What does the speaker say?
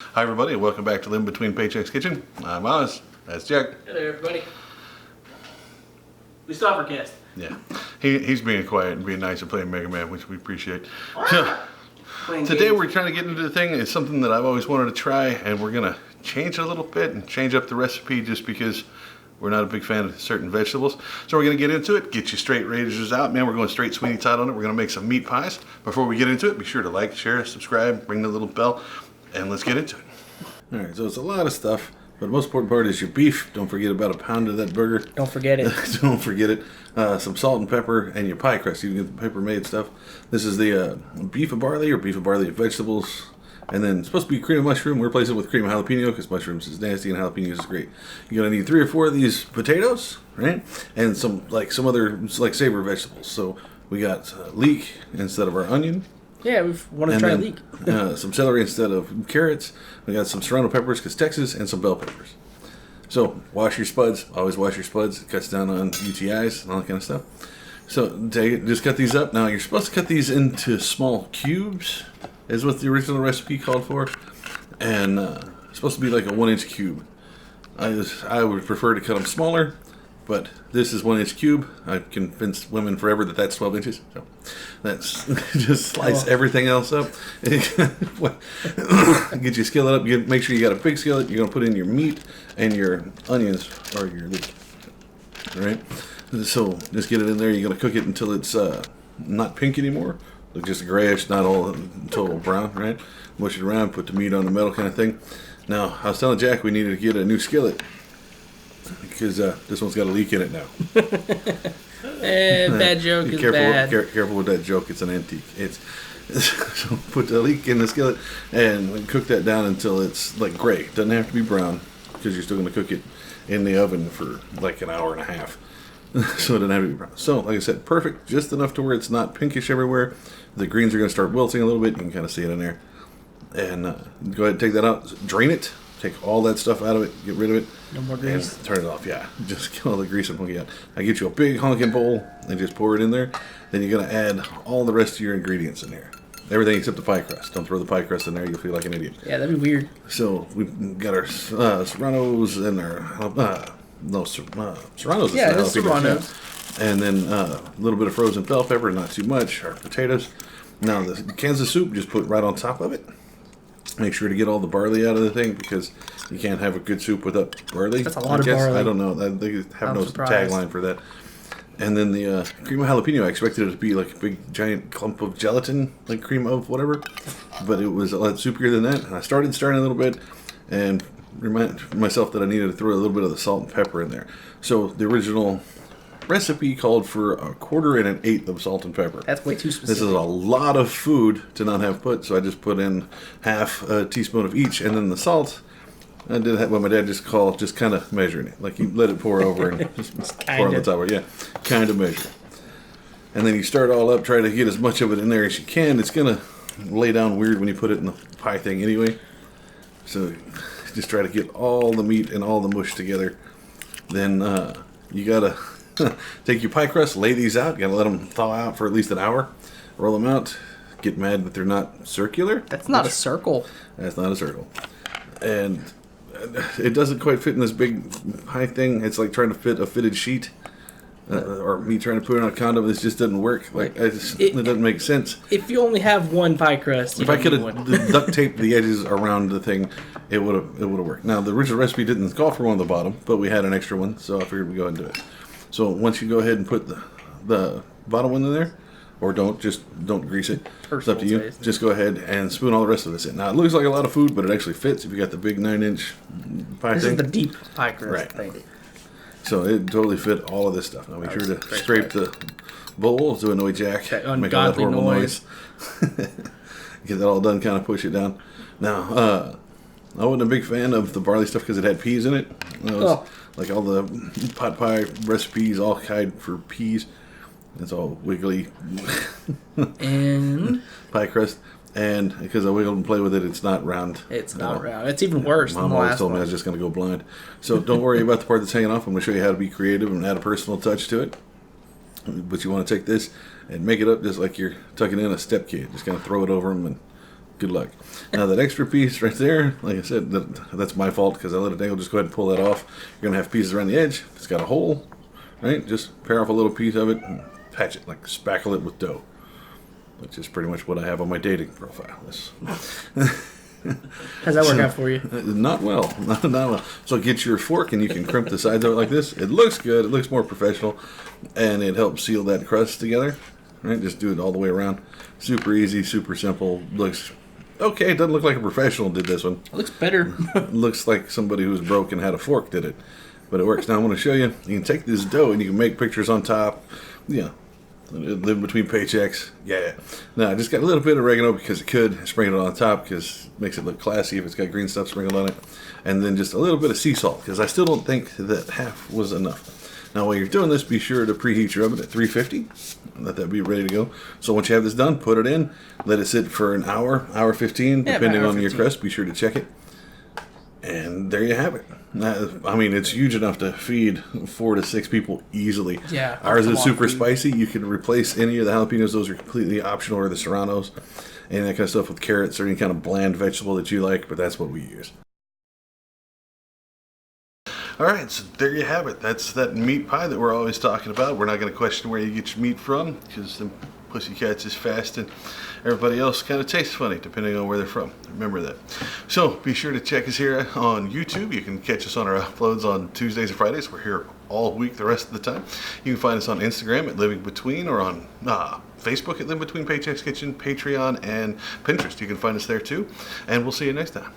Hi everybody, welcome back to Living Between Paychecks Kitchen. I'm Oz. That's Jack. Hello everybody. We stop our guest. Yeah, he's being quiet and being nice and playing Mega Man, which we appreciate. Today we're trying to get into the thing. It's something that I've always wanted to try, and we're gonna change it a little bit and change up the recipe just because we're not a big fan of certain vegetables. So we're gonna get into it, get you straight razors out. Man, we're going straight Sweeney Todd on it. We're gonna make some meat pies. Before we get into it, be sure to like, share, subscribe, ring the little bell, and let's get into it. All right, so it's a lot of stuff, but the most important part is your beef. Don't forget about a pound of that burger. Don't forget it. Don't forget it. Some salt and pepper, and your pie crust. You can get the pepper-made stuff. This is the beef of barley, or beef of barley and vegetables. And then it's supposed to be cream of mushroom. We're replacing it with cream of jalapeno because mushrooms is nasty and jalapenos is great. You're gonna need 3 or 4 of these potatoes, right? And some other savory vegetables. So we got leek instead of our onion. Yeah, we want to try leek. Some celery instead of carrots. We got some serrano peppers because Texas, and some bell peppers. So wash your spuds. Always wash your spuds. It cuts down on UTIs and all that kind of stuff. So just cut these up. Now you're supposed to cut these into small cubes, is what the original recipe called for, and it's supposed to be like a 1-inch cube. I would prefer to cut them smaller, but this is 1-inch cube. I've convinced women forever that that's 12 inches. So that's just slice everything else up. Get your skillet up. Make sure you got a big skillet. You're gonna put in your meat and your onions or your leek. All right. So just get it in there. You're gonna cook it until it's not pink anymore. Look just grayish, not all total brown. Right. Mush it around. Put the meat on the metal, kind of thing. Now I was telling Jack we needed to get a new skillet, because this one's got a leak in it now. Bad joke is bad. Careful with that joke. It's an antique. So put the leek in the skillet and cook that down until it's like gray. Doesn't have to be brown because you're still going to cook it in the oven for like an hour and a half. So it doesn't have to be brown. So like I said, perfect. Just enough to where it's not pinkish everywhere. The greens are going to start wilting a little bit. You can kind of see it in there. And go ahead and take that out. Drain it. Take all that stuff out of it, get rid of it, no more grease. And turn it off. Yeah, just get all the grease and funky out. I get you a big honking bowl and just pour it in there. Then you're gonna add all the rest of your ingredients in there. Everything except the pie crust. Don't throw the pie crust in there; you'll feel like an idiot. Yeah, that'd be weird. So we've got our serranos and our serranos. Yeah, that's serranos. And then a little bit of frozen bell pepper, not too much. Our potatoes. Now the cans of soup, just put right on top of it. Make sure to get all the barley out of the thing because you can't have a good soup without barley. That's a lot of barley. I don't know. They have no tagline for that. And then the cream of jalapeno, I expected it to be like a big giant clump of gelatin, like cream of whatever. But it was a lot soupier than that. And I started stirring a little bit and reminded myself that I needed to throw a little bit of the salt and pepper in there. So the original recipe called for 1/4 and 1/8 of salt and pepper. That's way too specific. This is a lot of food to not have put, so I just put in half a teaspoon of each, and then the salt. I did what my dad just called just kind of measuring it, like you let it pour over and just pour on the top of it. Yeah, kind of measure. And then you start all up, try to get as much of it in there as you can. It's gonna lay down weird when you put it in the pie thing anyway. So just try to get all the meat and all the mush together. Then you gotta take your pie crust, lay these out. You gotta let them thaw out for at least an hour. Roll them out. Get mad that they're not circular. That's not a circle. That's not a circle. And it doesn't quite fit in this big pie thing. It's like trying to fit a fitted sheet. Or me trying to put it on a condom. This just doesn't work. Like it doesn't make sense. If you only have one pie crust, if I could have duct taped the edges around the thing, it would have worked. Now the original recipe didn't call for one on the bottom, but we had an extra one, so I figured we'd go ahead and do it. So once you go ahead and put the bottom one in there, or don't grease it. It's up to you. Taste. Just go ahead and spoon all the rest of this in. Now it looks like a lot of food, but it actually fits if you got the big 9-inch pie this thing. This is the deep pie crust thing. So it totally fit all of this stuff. Now make sure to scrape the bowl to annoy Jack. That make all that horrible noise. Get that all done, kind of push it down. Now, I wasn't a big fan of the barley stuff because it had peas in it. Like all the pot pie recipes, all hide for peas. It's all wiggly. And pie crust. And because I wiggled and played with it, it's not round. It's not round. It's even worse than the Mom always last told me one. I was just going to go blind. So don't worry about the part that's hanging off. I'm going to show you how to be creative and add a personal touch to it. But you want to take this and make it up just like you're tucking in a step kid. Just kind of throw it over them and good luck. Now that extra piece right there, like I said, that's my fault because I let it dangle. Just go ahead and pull that off. You're gonna have pieces around the edge. If it's got a hole, right? Just pare off a little piece of it and patch it, like spackle it with dough, which is pretty much what I have on my dating profile. How's that work out for you? Not well. Not well. So get your fork and you can crimp the sides of it like this. It looks good. It looks more professional, and it helps seal that crust together. Right? Just do it all the way around. Super easy, super simple. Looks okay. It doesn't look like a professional did this one. It looks better. Looks like somebody who was broke and had a fork did it. But it works. Now I'm going to show you. You can take this dough and you can make pictures on top. Yeah. Live between paychecks. Yeah. Now I just got a little bit of oregano because it could. Sprinkle it on top because it makes it look classy if it's got green stuff sprinkled on it. And then just a little bit of sea salt because I still don't think that half was enough. Now while you're doing this, be sure to preheat your oven at 350. Let that be ready to go. So once you have this done, put it in. Let it sit for an hour 15, depending on your crust. Be sure to check it. And there you have it. I mean, it's huge enough to feed 4 to 6 people easily. Yeah. Ours is super spicy. You can replace any of the jalapenos. Those are completely optional, or the serranos, and that kind of stuff with carrots or any kind of bland vegetable that you like, but that's what we use. All right, so there you have it. That's that meat pie that we're always talking about. We're not going to question where you get your meat from because the pussycats is fast and everybody else kind of tastes funny depending on where they're from. Remember that. So be sure to check us here on YouTube. You can catch us on our uploads on Tuesdays and Fridays. We're here all week the rest of the time. You can find us on Instagram at Living Between, or on Facebook at Living Between Paychecks Kitchen, Patreon, and Pinterest. You can find us there too. And we'll see you next time.